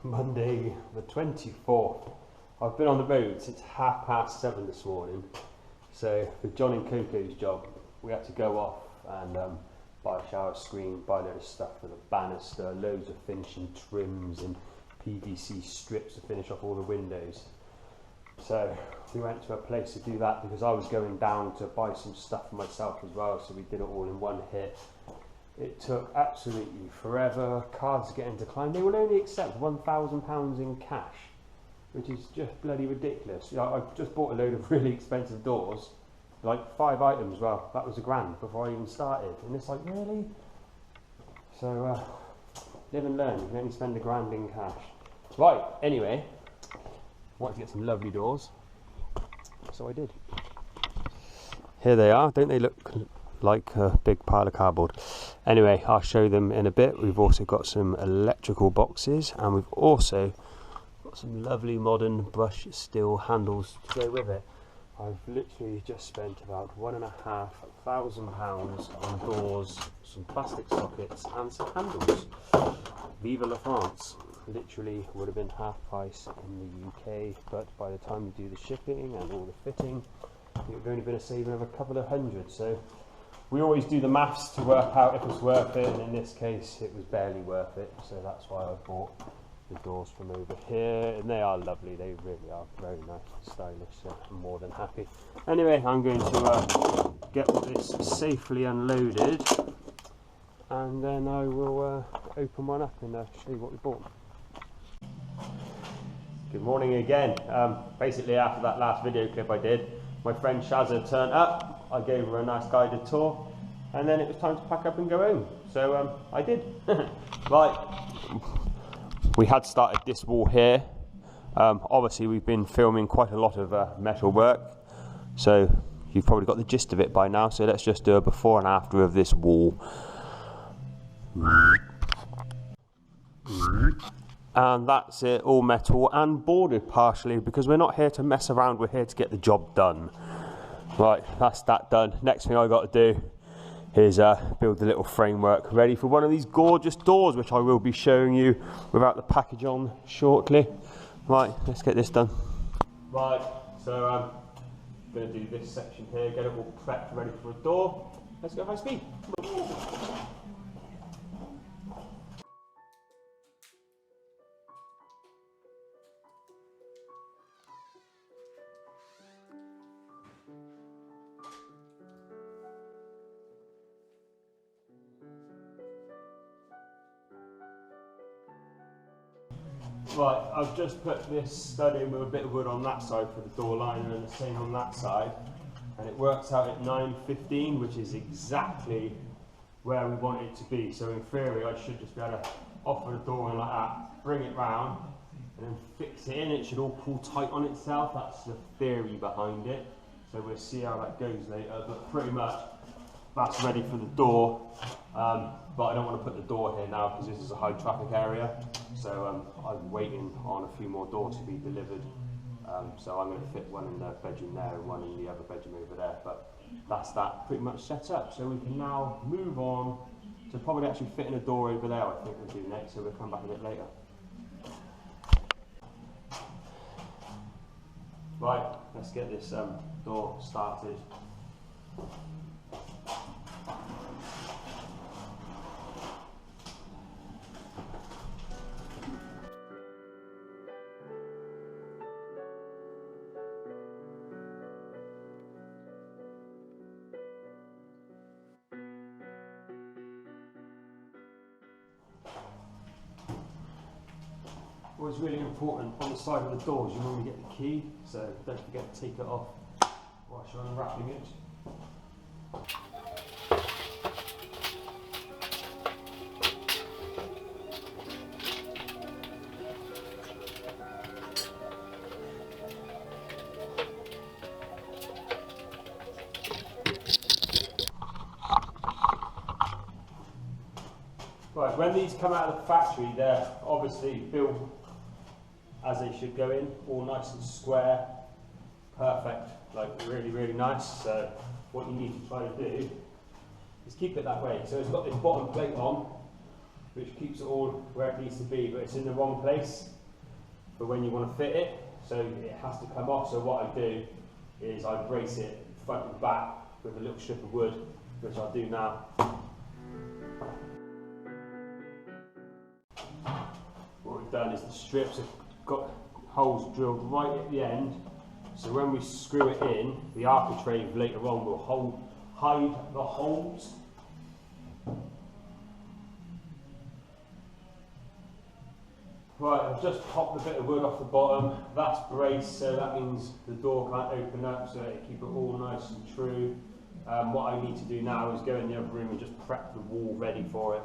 Monday the 24th. I've been on the road since 7:30 this morning. So for John and Coco's job, we had to go off and buy a shower screen, buy a load of stuff for the banister, loads of finishing trims and PVC strips to finish off all the windows. So we went to a place to do that because I was going down to buy some stuff for myself as well, so we did it all in one hit. It took absolutely forever, cards getting declined. They will only accept £1,000 in cash, which is just bloody ridiculous. I just bought a load of really expensive doors, like 5 items, well, that was £1,000 before I even started. And it's like, really? So, live and learn, you can only spend £1,000 in cash. Right, anyway, wanted to get some lovely doors, so I did. Here they are, don't they look like a big pile of cardboard? Anyway, I'll show them in a bit. We've also got some electrical boxes, and we've also got some lovely modern brushed steel handles to go with it. I've literally just spent about £1,500 on doors, some plastic sockets and some handles. Vive la France! Literally would have been half price in the UK, but by the time you do the shipping and all the fitting, it would have only been a saving of a couple of hundred. So we always do the maths to work out if it's worth it, and in this case it was barely worth it, so that's why I bought the doors from over here, and they are lovely, they really are very nice and stylish, so I'm more than happy. Anyway, I'm going to get this safely unloaded, and then I will open one up and show you what we bought. Good morning again. Basically after that last video clip I did, my friend Shazza turned up. I gave her a nice guided tour, and then it was time to pack up and go home. So I did. Right, we had started this wall here. Obviously we've been filming quite a lot of metal work, so you've probably got the gist of it by now. So let's just do a before and after of this wall. And that's it, all metal and boarded partially, because we're not here to mess around, we're here to get the job done. Right, that's that done. Next thing I got to do is build the little framework ready for one of these gorgeous doors, which I will be showing you without the package on shortly. Right, let's get this done. Right, so I'm going to do this section here, get it all prepped ready for a door. Let's go high speed. Right, I've just put this stud in with a bit of wood on that side for the door liner and the same on that side, and it works out at 9.15, which is exactly where we want it to be. So in theory I should just be able to offer the door in like that, bring it round and then fix it in. It should all pull tight on itself. That's the theory behind it, so we'll see how that goes later, but pretty much that's ready for the door. But I don't want to put the door here now because this is a high traffic area, so I'm waiting on a few more doors to be delivered. So I'm going to fit one in the bedroom there and one in the other bedroom over there, but that's that pretty much set up. So we can now move on to probably actually fitting a door over there. I think we'll do next, so we'll come back a bit later. Right, let's get this door started. What's really important on the side of the doors, you normally get the key, so don't forget to take it off whilst you're unwrapping it. Right, when these come out of the factory, they're obviously built as they should go in, all nice and square, perfect, like really, really nice. So what you need to try to do is keep it that way. So it's got this bottom plate on, which keeps it all where it needs to be, but it's in the wrong place for when you want to fit it, so it has to come off. So what I do is I brace it front and back with a little strip of wood, which I'll do now. What we've done is the strips have got holes drilled right at the end, so when we screw it in, the architrave later on will hide the holes. Right, I've just popped a bit of wood off the bottom. That's braced, so that means the door can't open up, so it keep it all nice and true. What I need to do now is go in the other room and just prep the wall ready for it.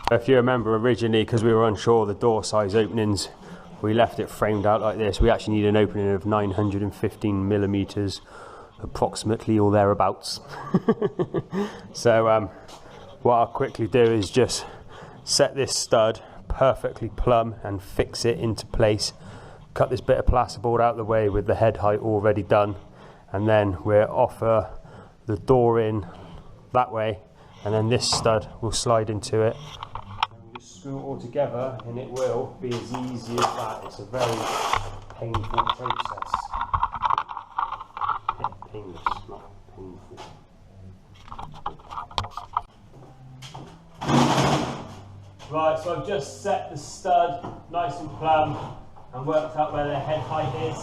If you remember originally, because we were unsure of the door size openings, we left it framed out like this. We actually need an opening of 915 millimeters, approximately, or thereabouts. So what I'll quickly do is just set this stud perfectly plumb and fix it into place. Cut this bit of plasterboard out of the way with the head height already done, and then we'll offer the door in that way, and then this stud will slide into it. And just screw it all together and it will be as easy as that. It's a very painful process. Painless, not painful. Right, so I've just set the stud nice and plumb and worked out where the head height is.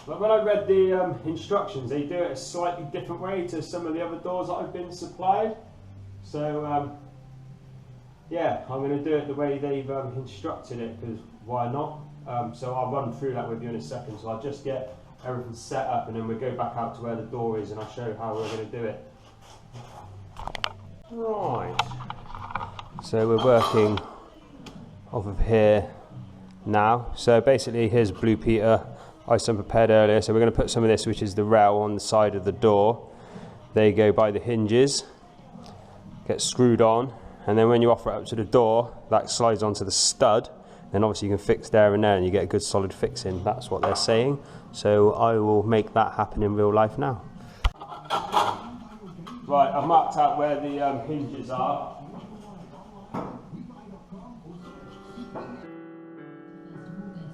But when I read the instructions, they do it a slightly different way to some of the other doors that I've been supplied. So yeah, I'm going to do it the way they've instructed it, because why not? So I'll run through that with you in a second. So I'll just get everything set up and then we'll go back out to where the door is and I'll show you how we're going to do it. Right, so we're working off of here now. So basically here's Blue Peter I some prepared earlier. So we're going to put some of this, which is the rail, on the side of the door. They go by the hinges, get screwed on, and then when you offer it up to the door, that slides onto the stud. Then obviously you can fix there and there and you get a good solid fix in. That's what they're saying. So I will make that happen in real life now. Right, I've marked out where the hinges are.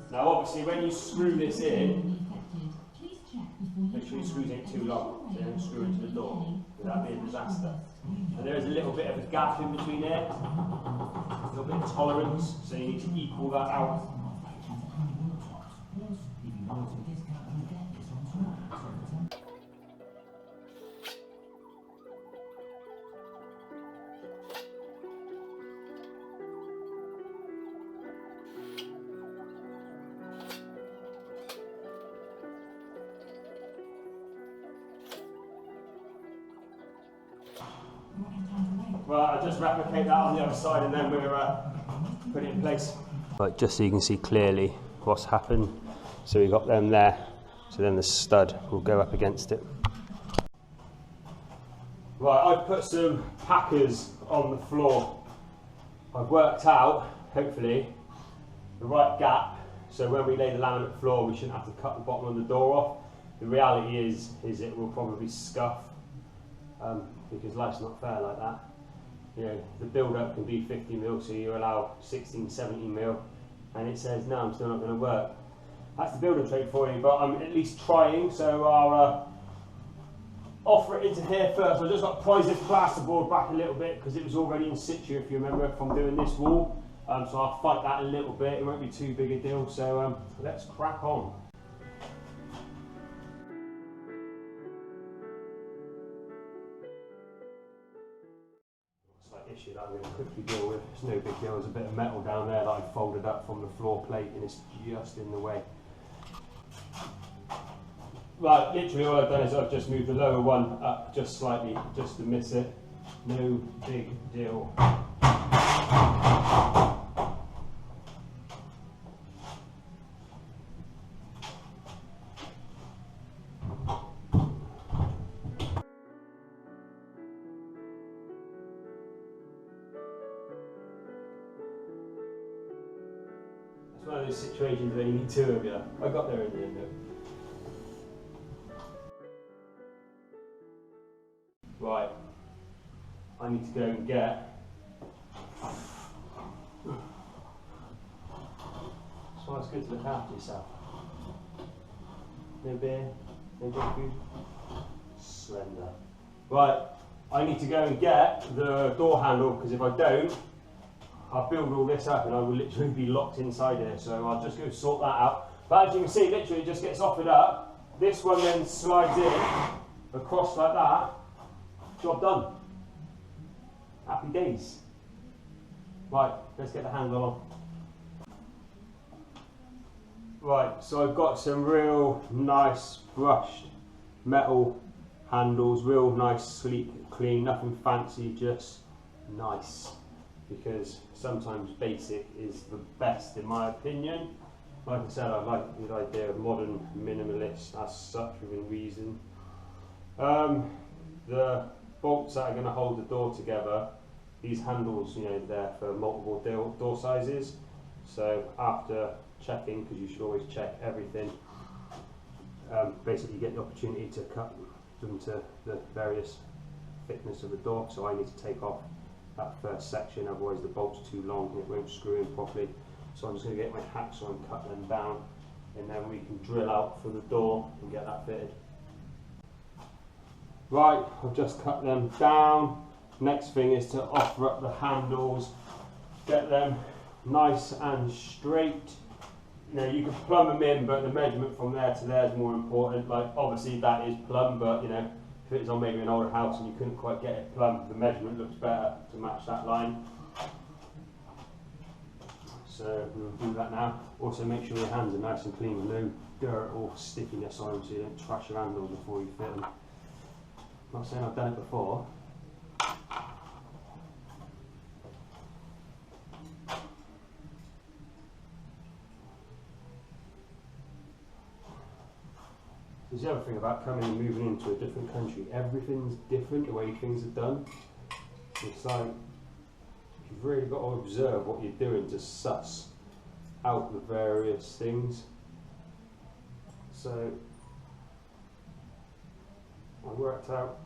Now obviously when you screw this in, make sure your screws ain't too long, so you don't screw into the door. That'd be a disaster. And there is a little bit of a gap in between there, a little bit of tolerance, so you need to equal that out. Well, I'll just replicate that on the other side and then we'll put it in place. Right, just so you can see clearly what's happened. So we've got them there, so then the stud will go up against it. Right, I've put some packers on the floor. I've worked out, hopefully, the right gap, so when we lay the laminate floor we shouldn't have to cut the bottom of the door off. The reality is it will probably scuff, because life's not fair like that. You know, the build-up can be 50 mil, so you allow 16, 17 mil, and it says, no, I'm still not going to work. That's the building trade for you, but I'm at least trying, so I'll offer it into here first. I've just got to prise this plasterboard back a little bit, because it was already in situ, if you remember, from doing this wall. So I'll fight that a little bit, it won't be too big a deal, so let's crack on. Issue that I'm going to quickly deal with. It's no big deal. There's a bit of metal down there that I folded up from the floor plate and it's just in the way. Right, literally all I've done is I've just moved the lower one up just slightly, just to miss it. No big deal. one of those situations where you need two of you. I got there in the end though. Right, I need to go and get. That's why it's good to look after yourself. No beer, no junk food. Slender. Right, I need to go and get the door handle because if I don't, I'll build all this up and I will literally be locked inside here. So I'll just go sort that out. But as you can see, literally it just gets offered up. This one then slides in across like that. Job done. Happy days. Right, let's get the handle on. Right, so I've got some real nice brushed metal handles, real nice, sleek, clean, nothing fancy, just nice. Because sometimes basic is the best in my opinion. Like I said, I like the idea of modern minimalist as such within reason. The bolts that are going to hold the door together, these handles, you know, they're for multiple door sizes. So after checking, because you should always check everything, basically you get the opportunity to cut them to the various thickness of the door. So I need to take off that first section, otherwise the bolt's too long and it won't screw in properly. So I'm just going to get my hacksaw and cut them down, and then we can drill out for the door and get that fitted. Right, I've just cut them down. Next thing is to offer up the handles, get them nice and straight. You know, you can plumb them in, but the measurement from there to there is more important. Like obviously that is plumb, but you know, if it's on maybe an older house and you couldn't quite get it plumb, the measurement looks better to match that line. So we'll do that now. Also make sure your hands are nice and clean with no dirt or stickiness on them so you don't trash your handles before you fit them. I'm not saying I've done it before. There's the other thing about coming and moving into a different country. Everything's different the way things are done. It's like you've really got to observe what you're doing to suss out the various things. So I worked out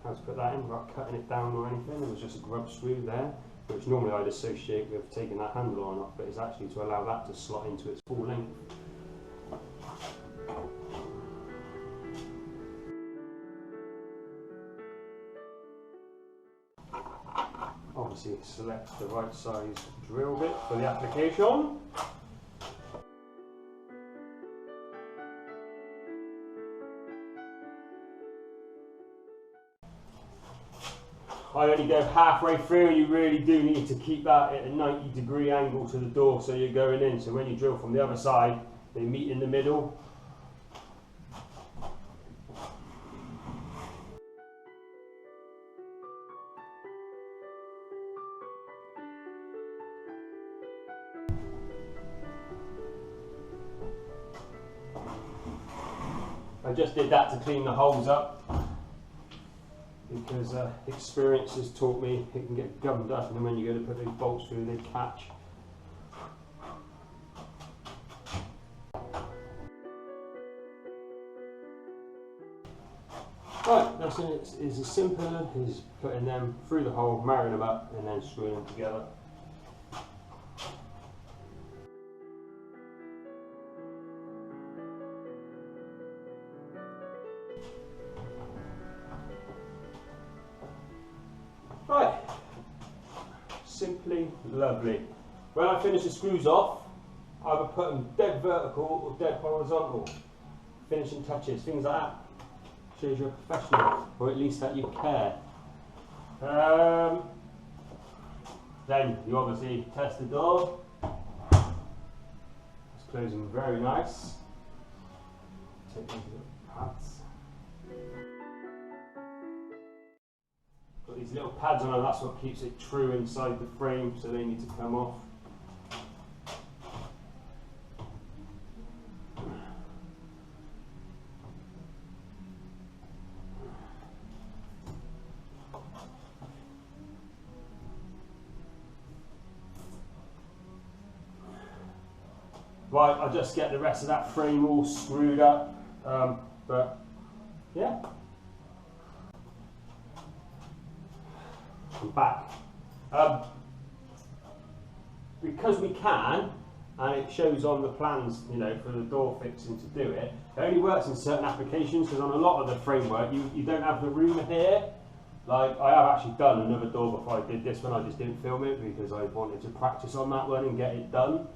how to put that in without cutting it down or anything. There was just a grub screw there, which normally I'd associate with taking that handle on off, but it's actually to allow that to slot into its full length. Obviously select the right size drill bit for the application. I only go halfway through, and you really do need to keep that at a 90-degree angle to the door so you're going in. So when you drill from the other side, they meet in the middle. I just did that to clean the holes up because experience has taught me it can get gummed up, and then when you go to put those bolts through they catch. Right, that's it. It's as simple as putting them through the hole, marrying them up and then screwing them together. Right, simply lovely. When I finish the screws off, I would put them dead vertical or dead horizontal. Finishing touches, things like that. Shows you're a professional, or at least that you care. Then you obviously test the door. It's closing very nice. Take these little pads. Got these little pads on, and that's what keeps it true inside the frame, so they need to come off. Right, I'll just get the rest of that frame all screwed up, but yeah. I'm back. Because we can, and it shows on the plans, you know, for the door fixing to do it, it only works in certain applications, because on a lot of the framework you don't have the room here. Like, I have actually done another door before I did this one, I just didn't film it because I wanted to practice on that one and get it done.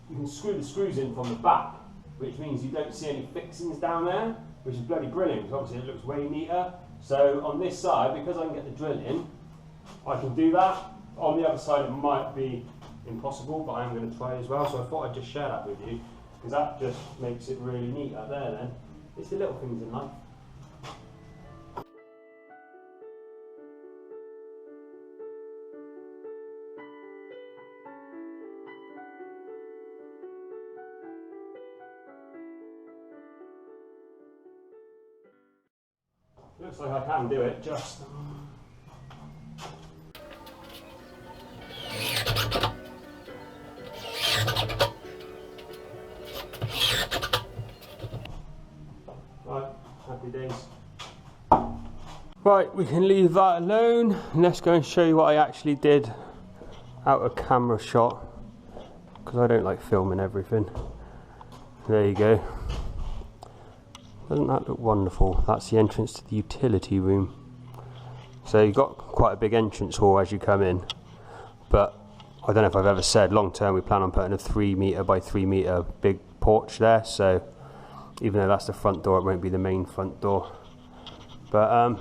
You can screw the screws in from the back, which means you don't see any fixings down there, which is bloody brilliant, because obviously it looks way neater. So on this side, because I can get the drill in, I can do that. On the other side it might be impossible, but I'm going to try as well, so I thought I'd just share that with you, because that just makes it really neat up there then. It's the little things in life. Looks like I can do it, just... Right, happy days. Right, we can leave that alone. Let's go and show you what I actually did out of camera shot, because I don't like filming everything. There you go. Doesn't that look wonderful? That's the entrance to the utility room. So you've got quite a big entrance hall as you come in, but I don't know if I've ever said, long term we plan on putting a 3 metre by 3 metre big porch there, so even though that's the front door, it won't be the main front door. But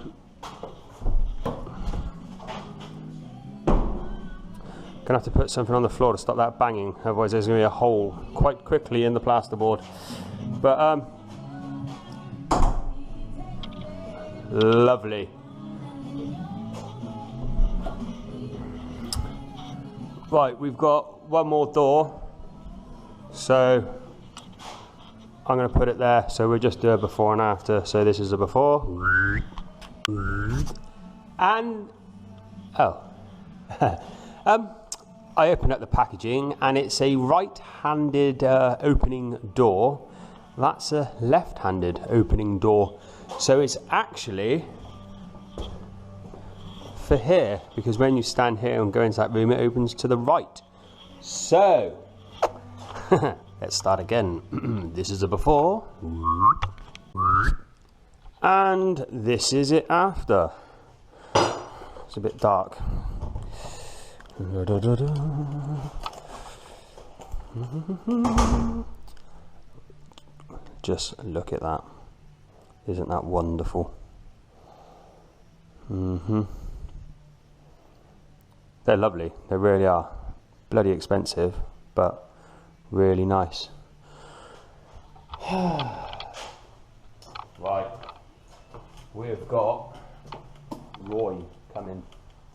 gonna have to put something on the floor to stop that banging, otherwise there's gonna be a hole quite quickly in the plasterboard. But lovely. Right, we've got one more door, so I'm going to put it there. So we'll just do a before and after. So this is a before, and I open up the packaging and it's a right-handed opening door. That's a left-handed opening door. So it's actually for here, because when you stand here and go into that room, it opens to the right. So let's start again. This is a before, and this is it after. It's a bit dark. Just look at that. Isn't that wonderful? They're lovely, they really are. Bloody expensive, but really nice. Right, we've got Roy coming.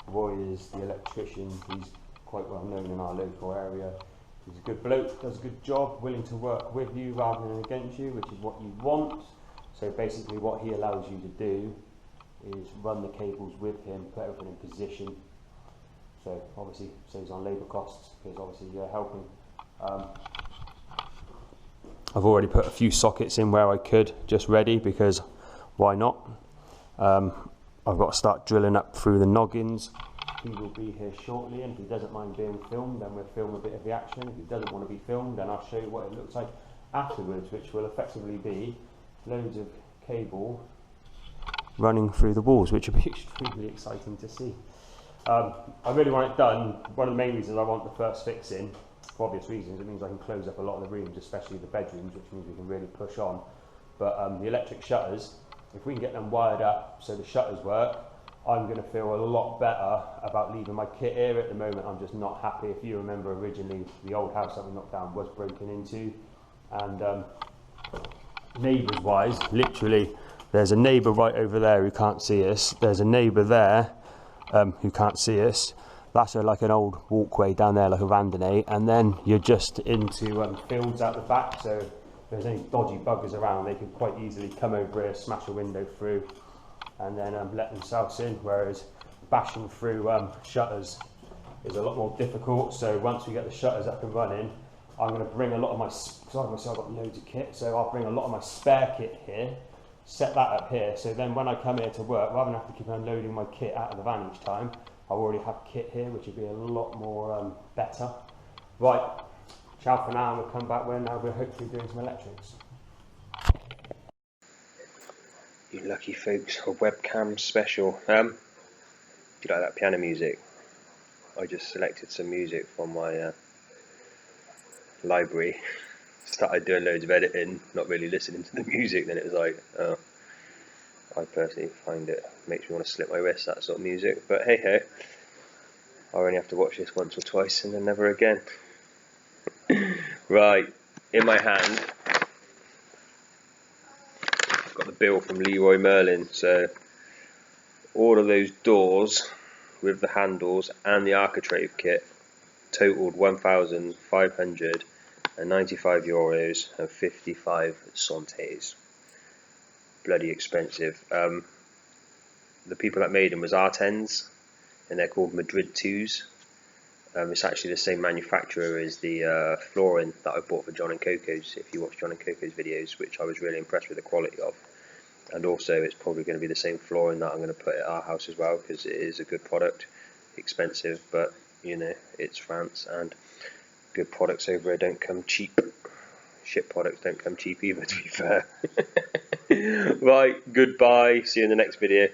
Roy is the electrician. He's quite well known in our local area. He's a good bloke, does a good job, willing to work with you rather than against you, which is what you want. So basically what he allows you to do is run the cables with him, put everything in position. So obviously saves on labour costs, because obviously you're helping. I've already put a few sockets in where I could, just ready, because why not? I've got to start drilling up through the noggins. He will be here shortly, and if he doesn't mind being filmed, then we'll film a bit of the action. If he doesn't want to be filmed, then I'll show you what it looks like afterwards, which will effectively be loads of cable running through the walls, which will be extremely exciting to see. I really want it done. One of the main reasons I want the first fix in, for obvious reasons, it means I can close up a lot of the rooms, especially the bedrooms, which means we can really push on. But the electric shutters, if we can get them wired up so the shutters work, I'm going to feel a lot better about leaving my kit here. At the moment, I'm just not happy. If you remember, originally the old house that we knocked down was broken into, and neighbours wise, literally there's a neighbour right over there who can't see us, there's a neighbour there who can't see us. That's like an old walkway down there, like a randonnée, and then you're just into fields out the back, so if there's any dodgy buggers around, they could quite easily come over here, smash a window through, and then let themselves in, whereas bashing through shutters is a lot more difficult. So once we get the shutters up and running, I'm going to bring a lot of my, because obviously I've got loads of kit, so I'll bring a lot of my spare kit here, set that up here, so then when I come here to work, rather than have to keep unloading my kit out of the van each time, I'll already have kit here, which will be a lot more better. Right, ciao for now, and we'll come back when we're hopefully doing some electrics. You lucky folks, a webcam special. Do you like that piano music? I just selected some music from my library, started doing loads of editing, not really listening to the music, then it was like, oh, I personally find it makes me want to slip my wrist, that sort of music, but hey ho, I only have to watch this once or twice and then never again. Right, in my hand I've got the bill from Leroy Merlin, so all of those doors with the handles and the architrave kit totaled €1,595 and 55 centimes. Bloody expensive. The people that made them was Artens, and they're called Madrid 2s. It's actually the same manufacturer as the flooring that I bought for John and Coco's, if you watch John and Coco's videos, which I was really impressed with the quality of. And also it's probably going to be the same flooring that I'm going to put at our house as well, because it is a good product. Expensive, but you know, it's France, and good products over here don't come cheap. Shit products don't come cheap either, to be fair. Right, goodbye, see you in the next video.